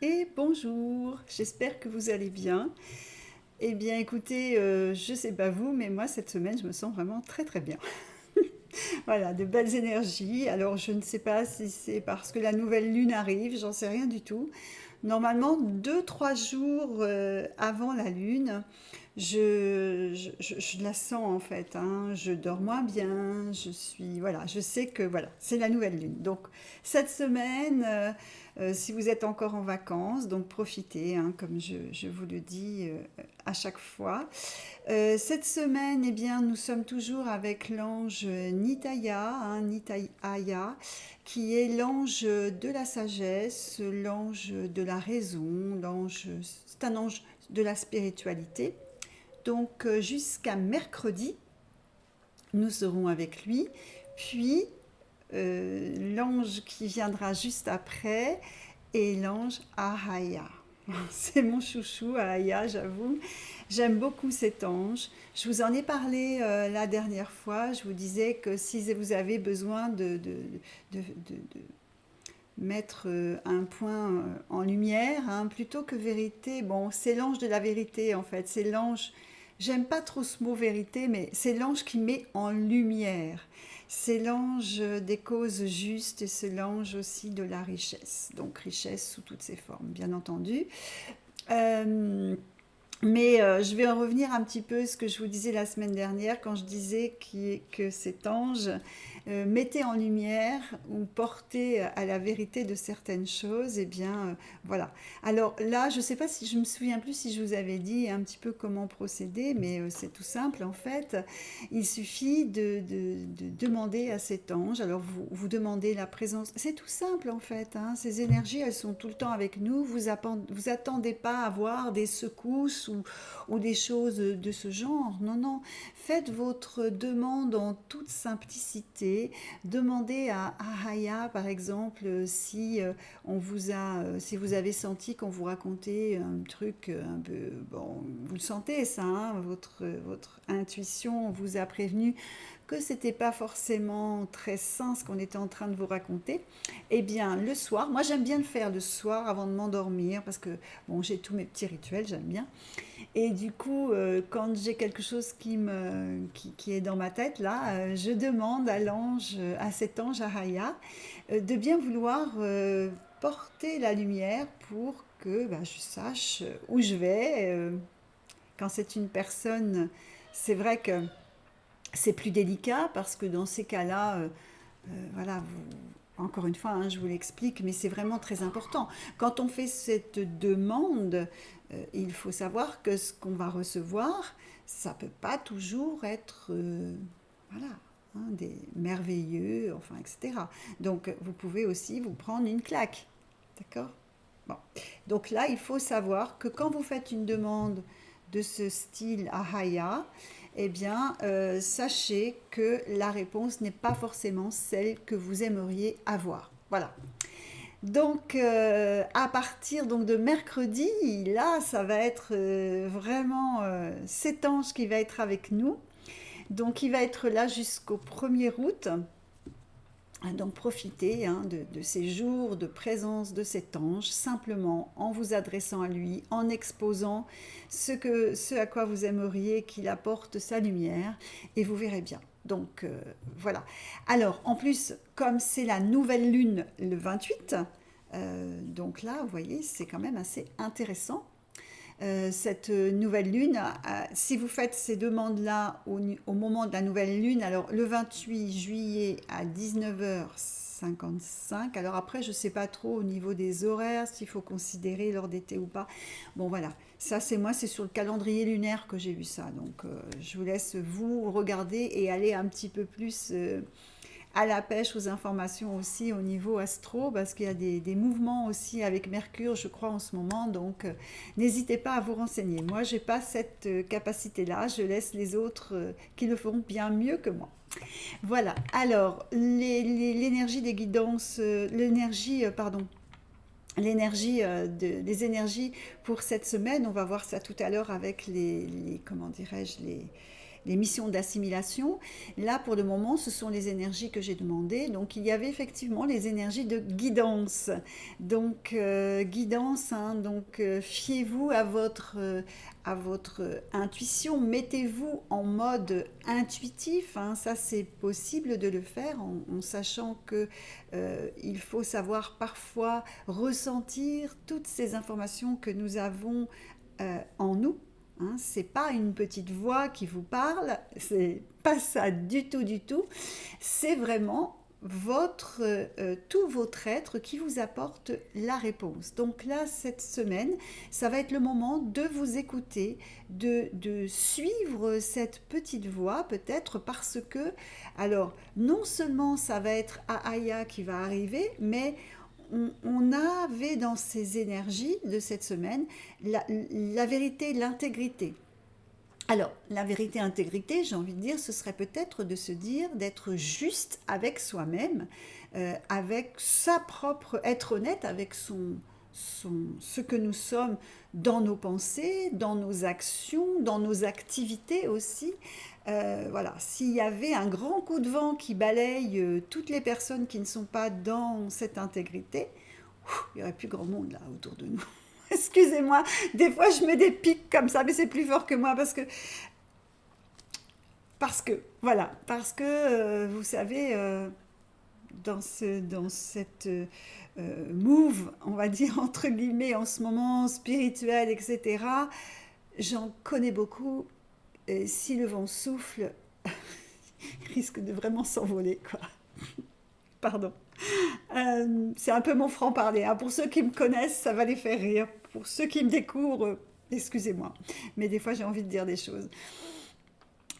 Et bonjour, j'espère que vous allez bien. Eh bien écoutez, je sais pas vous, mais moi cette semaine je me sens vraiment très très bien. Voilà, de belles énergies. Alors je ne sais pas si c'est parce que la nouvelle lune arrive, j'en sais rien du tout. Normalement, deux, trois jours avant la lune, je la sens en fait, hein. Je dors moins bien, voilà, je sais que voilà, c'est la nouvelle lune. Donc cette semaine, si vous êtes encore en vacances, donc profitez, hein, comme je vous le dis à chaque fois. Cette semaine, eh bien, nous sommes toujours avec l'ange Nitaya, hein, Nitaya, qui est l'ange de la sagesse, l'ange de la raison, c'est un ange de la spiritualité. Donc jusqu'à mercredi, nous serons avec lui. Puis l'ange qui viendra juste après est l'ange Ahaya. C'est mon chouchou, Ahaya, j'avoue. J'aime beaucoup cet ange. Je vous en ai parlé la dernière fois. Je vous disais que si vous avez besoin de mettre un point en lumière, hein, plutôt que vérité, bon, c'est l'ange de la vérité en fait. C'est l'ange, j'aime pas trop ce mot vérité, mais c'est l'ange qui met en lumière. C'est l'ange des causes justes et c'est l'ange aussi de la richesse. Donc richesse sous toutes ses formes, bien entendu. Euh, mais je vais en revenir un petit peu à ce que je vous disais la semaine dernière quand je disais que cet ange mettait en lumière ou portait à la vérité de certaines choses. Eh bien, voilà. Alors là, je ne sais pas si je me souviens plus si je vous avais dit un petit peu comment procéder, mais c'est tout simple en fait. Il suffit de demander à cet ange. Alors vous demandez la présence. C'est tout simple en fait, hein. Ces énergies, elles sont tout le temps avec nous. Vous attendez pas à voir des secousses ou des choses de ce genre. Non, non. Faites votre demande en toute simplicité. Demandez à Ahaya, par exemple, si si vous avez senti qu'on vous racontait un truc un peu, bon, vous le sentez ça, hein, votre intuition vous a prévenu que c'était pas forcément très sain ce qu'on était en train de vous raconter. Eh bien, le soir, moi j'aime bien le faire le soir avant de m'endormir parce que bon, j'ai tous mes petits rituels, j'aime bien. Et du coup, quand j'ai quelque chose qui est dans ma tête, là, je demande à l'ange, à cet ange Araya, de bien vouloir porter la lumière pour que bah, je sache où je vais. Quand c'est une personne, c'est vrai que c'est plus délicat parce que dans ces cas-là, voilà, encore une fois, hein, je vous l'explique, mais c'est vraiment très important. Quand on fait cette demande, il faut savoir que ce qu'on va recevoir, ça peut pas toujours être, voilà, hein, des merveilleux, enfin, etc. Donc, vous pouvez aussi vous prendre une claque, d'accord? Bon. Donc là, il faut savoir que quand vous faites une demande de ce style Ahaya, eh bien, sachez que la réponse n'est pas forcément celle que vous aimeriez avoir. Voilà. Donc, à partir donc, de mercredi, là, ça va être vraiment cet ange qui va être avec nous. Donc, il va être là jusqu'au 1er août. Donc profitez hein, de ces jours de présence de cet ange, simplement en vous adressant à lui, en exposant ce à quoi vous aimeriez qu'il apporte sa lumière, et vous verrez bien. Donc voilà. Alors en plus, comme c'est la nouvelle lune le 28, donc là, vous voyez, c'est quand même assez intéressant cette nouvelle lune. Si vous faites ces demandes-là au moment de la nouvelle lune, alors le 28 juillet à 19h55, alors après je ne sais pas trop au niveau des horaires, s'il faut considérer l'heure d'été ou pas. Bon voilà, ça c'est moi, c'est sur le calendrier lunaire que j'ai vu ça. Donc je vous laisse vous regarder et aller un petit peu plus à la pêche aux informations aussi au niveau astro, parce qu'il y a des mouvements aussi avec Mercure, je crois, en ce moment. Donc, n'hésitez pas à vous renseigner. Moi, j'ai pas cette capacité-là. Je laisse les autres qui le feront bien mieux que moi. Voilà. Alors, l'énergie des guidances, l'énergie les énergies pour cette semaine, on va voir ça tout à l'heure avec comment dirais-je, les missions d'assimilation. Là, pour le moment, ce sont les énergies que j'ai demandées. Donc, il y avait effectivement les énergies de guidance. Donc, guidance, hein, donc fiez-vous à votre intuition, mettez-vous en mode intuitif, hein. Ça c'est possible de le faire en sachant que il faut savoir parfois ressentir toutes ces informations que nous avons en nous. Hein, c'est pas une petite voix qui vous parle, c'est pas ça du tout, du tout. C'est vraiment tout votre être qui vous apporte la réponse. Donc là, cette semaine, ça va être le moment de vous écouter, de suivre cette petite voix, peut-être parce que, alors, non seulement ça va être Aya qui va arriver, mais on avait dans ces énergies de cette semaine la vérité, l'intégrité. Alors, la vérité, intégrité, j'ai envie de dire, ce serait peut-être de se dire, d'être juste avec soi-même, avec sa propre, être honnête avec ce que nous sommes dans nos pensées, dans nos actions, dans nos activités aussi. Voilà, s'il y avait un grand coup de vent qui balaye toutes les personnes qui ne sont pas dans cette intégrité, il n'y aurait plus grand monde là autour de nous. Excusez-moi, des fois je mets des pics comme ça, mais c'est plus fort que moi parce que vous savez, dans cette move, on va dire entre guillemets en ce moment, spirituel, etc., j'en connais beaucoup. Et si le vent souffle, il risque de vraiment s'envoler, quoi. Pardon. C'est un peu mon franc-parler, hein. Pour ceux qui me connaissent, ça va les faire rire. Pour ceux qui me découvrent, excusez-moi. Mais des fois, j'ai envie de dire des choses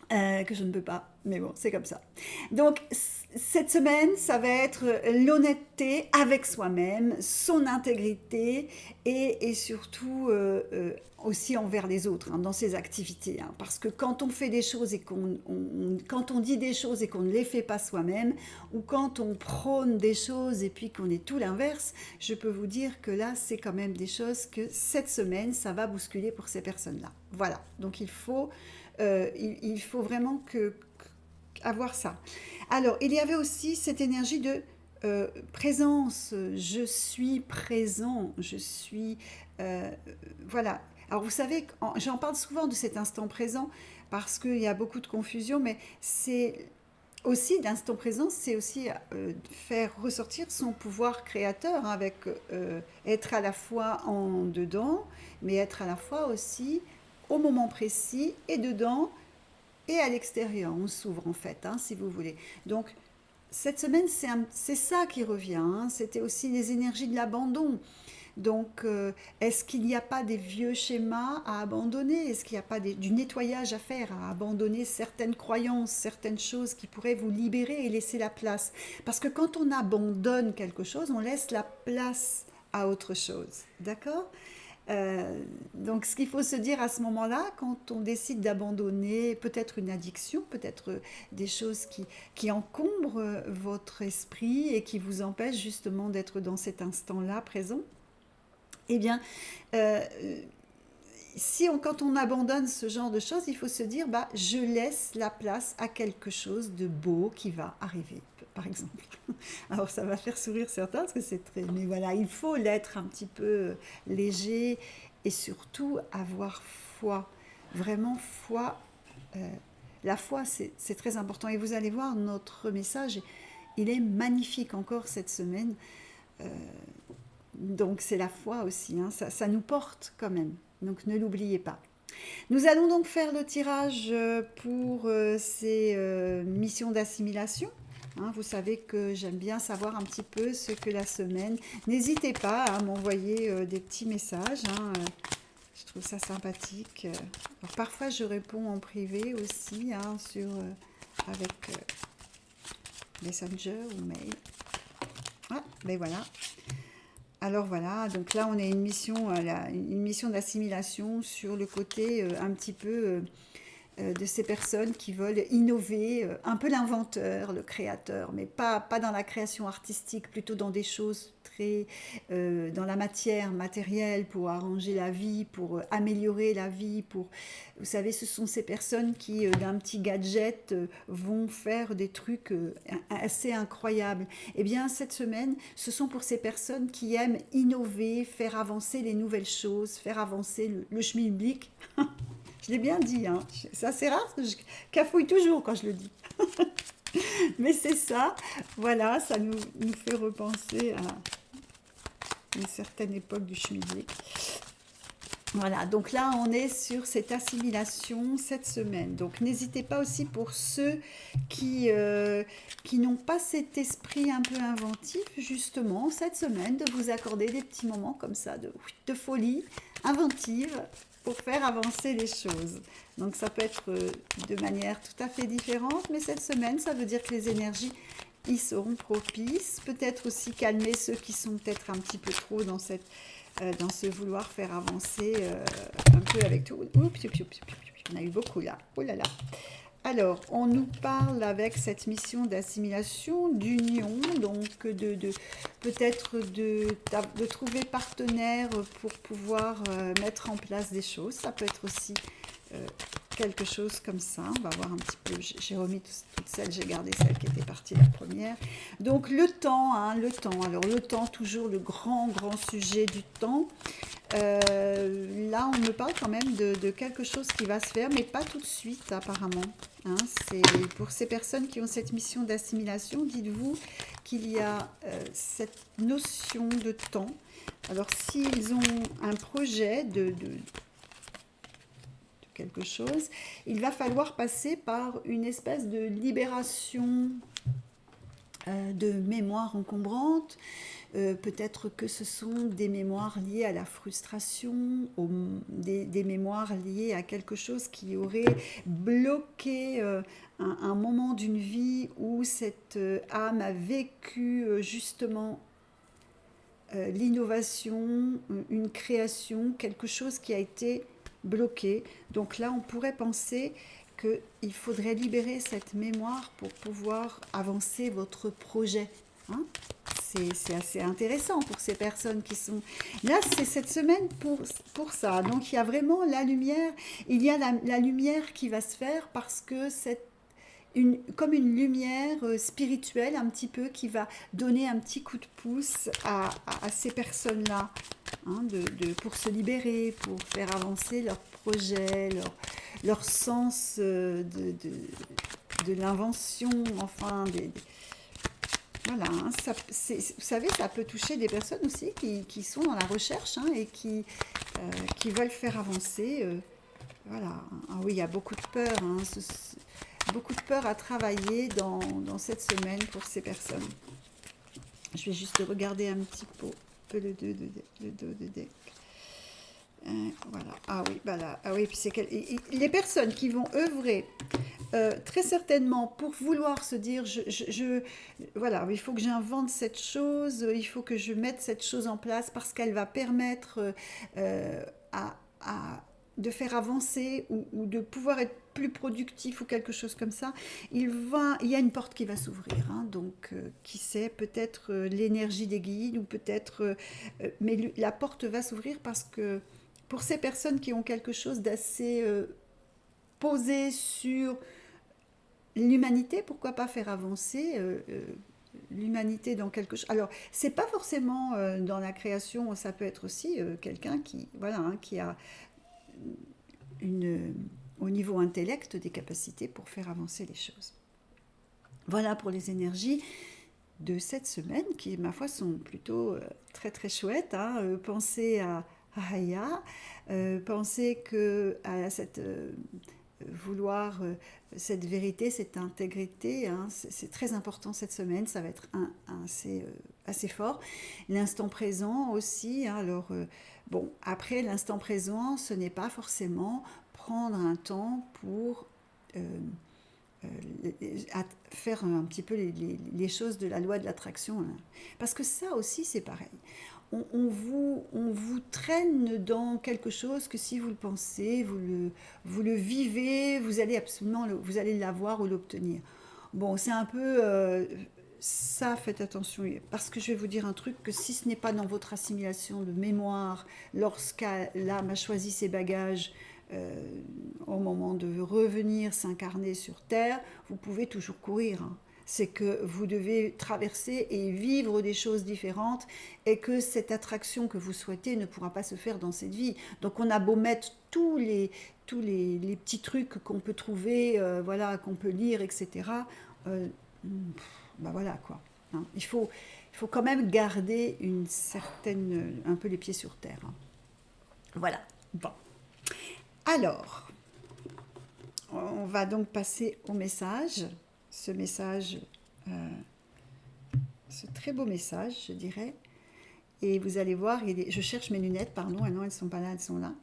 que je ne peux pas. Mais bon, c'est comme ça. Donc, cette semaine, ça va être l'honnêteté avec soi-même, son intégrité et surtout aussi envers les autres, hein, dans ses activités. Hein. Parce que quand on fait des choses et quand on dit des choses et qu'on ne les fait pas soi-même, ou quand on prône des choses et puis qu'on est tout l'inverse, je peux vous dire que là, c'est quand même des choses que cette semaine, ça va bousculer pour ces personnes-là. Voilà. Donc, il faut vraiment avoir ça. Alors, il y avait aussi cette énergie de présence. Je suis présent. Je suis... voilà. Alors, vous savez, j'en parle souvent de cet instant présent parce qu'il y a beaucoup de confusion, mais c'est aussi, l'instant présent, c'est aussi faire ressortir son pouvoir créateur, hein, avec être à la fois en dedans, mais être à la fois aussi au moment précis et dedans et à l'extérieur. On s'ouvre en fait, hein, si vous voulez. Donc, cette semaine, c'est ça qui revient. Hein. C'était aussi les énergies de l'abandon. Donc, est-ce qu'il n'y a pas des vieux schémas à abandonner? Est-ce qu'il n'y a pas du nettoyage à faire, à abandonner certaines croyances, certaines choses qui pourraient vous libérer et laisser la place? Parce que quand on abandonne quelque chose, on laisse la place à autre chose. D'accord? Donc, ce qu'il faut se dire à ce moment-là, quand on décide d'abandonner peut-être une addiction, peut-être des choses qui encombrent votre esprit et qui vous empêchent justement d'être dans cet instant-là présent, eh bien, euh, quand on abandonne ce genre de choses, il faut se dire, bah, je laisse la place à quelque chose de beau qui va arriver, par exemple. Alors ça va faire sourire certains parce que c'est très... Mais voilà, il faut l'être un petit peu léger et surtout avoir foi. Vraiment foi. euh, la foi, c'est très important. Et vous allez voir, notre message, il est magnifique encore cette semaine. Euh, donc c'est la foi aussi, hein. Ça nous porte quand même. Donc ne l'oubliez pas. Nous allons donc faire le tirage pour ces missions d'assimilation. Hein, vous savez que j'aime bien savoir un petit peu ce que la semaine. N'hésitez pas à m'envoyer des petits messages. Hein, je trouve ça sympathique. Alors, parfois, je réponds en privé aussi, hein, avec Messenger ou mail. Ah, ben voilà. Alors voilà, donc là on a une mission d'assimilation sur le côté un petit peu de ces personnes qui veulent innover, un peu l'inventeur, le créateur, mais pas dans la création artistique, plutôt dans des choses rentrer dans la matière matérielle pour arranger la vie, pour améliorer la vie, pour... Vous savez, ce sont ces personnes qui, d'un petit gadget, vont faire des trucs assez incroyables. Eh bien, cette semaine, ce sont pour ces personnes qui aiment innover, faire avancer les nouvelles choses, faire avancer le schmilblick. Je l'ai bien dit, hein. C'est assez rare, parce que je cafouille toujours quand je le dis. Mais c'est ça, voilà, ça nous fait repenser à une certaine époque du schmilblick. Voilà, donc là on est sur cette assimilation cette semaine. Donc n'hésitez pas aussi pour ceux qui n'ont pas cet esprit un peu inventif, justement, cette semaine, de vous accorder des petits moments comme ça de folie inventive pour faire avancer les choses. Donc ça peut être de manière tout à fait différente, mais cette semaine, ça veut dire que les énergies y seront propices. Peut-être aussi calmer ceux qui sont peut-être un petit peu trop dans ce vouloir faire avancer un peu avec tout. Oups, on a eu beaucoup là. Oh là là. Alors, on nous parle avec cette mission d'assimilation, d'union, donc peut-être de trouver partenaire pour pouvoir mettre en place des choses. Ça peut être aussi quelque chose comme ça. On va voir un petit peu. J'ai remis toutes celles, j'ai gardé celle qui était partie la première. Donc le temps, hein, le temps. Alors le temps, toujours le grand sujet du temps. Là, on me parle quand même de quelque chose qui va se faire, mais pas tout de suite apparemment. Hein, c'est pour ces personnes qui ont cette mission d'assimilation, dites-vous qu'il y a cette notion de temps. Alors s'ils ont un projet de quelque chose, il va falloir passer par une espèce de libération de mémoires encombrantes. Peut-être que ce sont des mémoires liées à la frustration, des mémoires liées à quelque chose qui aurait bloqué un moment d'une vie où cette âme a vécu justement l'innovation, une création, quelque chose qui a été bloqué. Donc là, on pourrait penser qu'il faudrait libérer cette mémoire pour pouvoir avancer votre projet. Hein, c'est assez intéressant pour ces personnes qui sont... Là, c'est cette semaine pour ça. Donc, il y a vraiment la lumière. Il y a la lumière qui va se faire parce que c'est comme une lumière spirituelle un petit peu qui va donner un petit coup de pouce à ces personnes-là, hein, pour se libérer, pour faire avancer leur projet, leur sens de l'invention, enfin, voilà, hein, vous savez, ça peut toucher des personnes aussi qui sont dans la recherche, hein, et qui veulent faire avancer. Voilà. Ah oui, il y a beaucoup de peur, hein, beaucoup de peur à travailler dans cette semaine pour ces personnes. Je vais juste regarder un petit peu le dos de deck. Voilà. Ah oui, voilà. Ah oui, puis les personnes qui vont œuvrer très certainement pour vouloir se dire voilà, il faut que j'invente cette chose, il faut que je mette cette chose en place parce qu'elle va permettre de faire avancer ou de pouvoir être plus productif ou quelque chose comme ça, il y a une porte qui va s'ouvrir, hein, donc qui sait, peut-être l'énergie des guides ou peut-être mais la porte va s'ouvrir parce que pour ces personnes qui ont quelque chose d'assez posé sur l'humanité, pourquoi pas faire avancer l'humanité dans quelque chose. Alors, c'est pas forcément dans la création, ça peut être aussi quelqu'un qui, voilà, hein, qui a au niveau intellect des capacités pour faire avancer les choses. Voilà pour les énergies de cette semaine qui, ma foi, sont plutôt très très chouettes. Hein. Pensez à Aya, pensez à cette vouloir cette vérité, cette intégrité, hein, c'est très important cette semaine, ça va être assez fort. L'instant présent aussi, hein, alors bon, après l'instant présent, ce n'est pas forcément prendre un temps pour faire un petit peu les choses de la loi de l'attraction, hein. Parce que ça aussi c'est pareil. On vous traîne dans quelque chose que si vous le pensez, vous le vivez, vous allez l'avoir ou l'obtenir. Bon, c'est un peu ça, faites attention, parce que je vais vous dire un truc, que si ce n'est pas dans votre assimilation de mémoire, l'âme a choisi ses bagages au moment de revenir s'incarner sur Terre, vous pouvez toujours courir, hein. C'est que vous devez traverser et vivre des choses différentes et que cette attraction que vous souhaitez ne pourra pas se faire dans cette vie. Donc on a beau mettre les petits trucs qu'on peut trouver, voilà, qu'on peut lire, etc. euh, ben voilà quoi. Hein. Il faut quand même garder une certaine, un peu les pieds sur terre. Hein. Voilà. Bon. Alors, on va donc passer au message. Ce message, euh, ce très beau message, je dirais. Et vous allez voir, je cherche mes lunettes, pardon, ah non, elles ne sont pas là, elles sont là.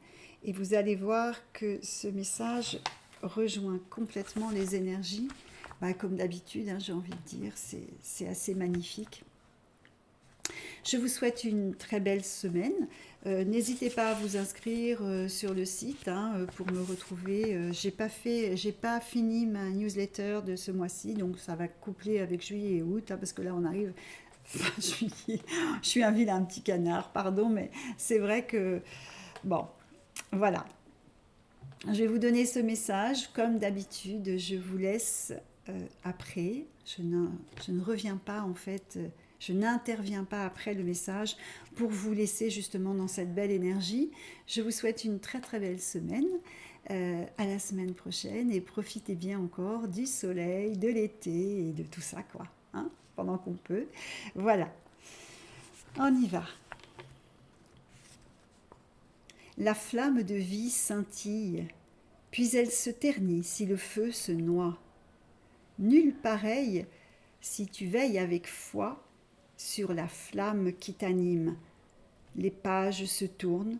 Et vous allez voir que ce message rejoint complètement les énergies. Bah, comme d'habitude, hein, j'ai envie de dire, c'est assez magnifique. Je vous souhaite une très belle semaine. N'hésitez pas à vous inscrire sur le site hein, pour me retrouver. J'ai pas fini ma newsletter de ce mois-ci, donc ça va coupler avec juillet et août, hein, parce que là on arrive fin juillet. Je suis un vilain petit canard, pardon, mais c'est vrai que bon, voilà. Je vais vous donner ce message. Comme d'habitude, je vous laisse après. Je ne reviens pas en fait. Je n'interviens pas après le message pour vous laisser justement dans cette belle énergie. Je vous souhaite une très très belle semaine. À la semaine prochaine et profitez bien encore du soleil, de l'été et de tout ça quoi. Hein, pendant qu'on peut. Voilà. On y va. La flamme de vie scintille, puis elle se ternit si le feu se noie. Nul pareil si tu veilles avec foi sur la flamme qui t'anime. Les pages se tournent,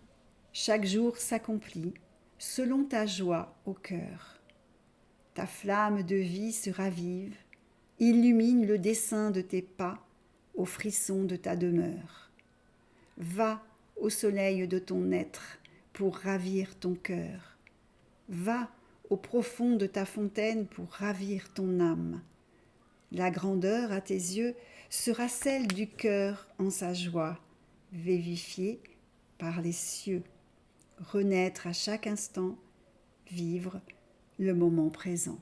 chaque jour s'accomplit, selon ta joie au cœur. Ta flamme de vie se ravive, illumine le dessin de tes pas, au frisson de ta demeure. Va au soleil de ton être pour ravir ton cœur. Va au profond de ta fontaine pour ravir ton âme. La grandeur à tes yeux sera celle du cœur en sa joie, vivifiée par les cieux. Renaître à chaque instant, vivre le moment présent.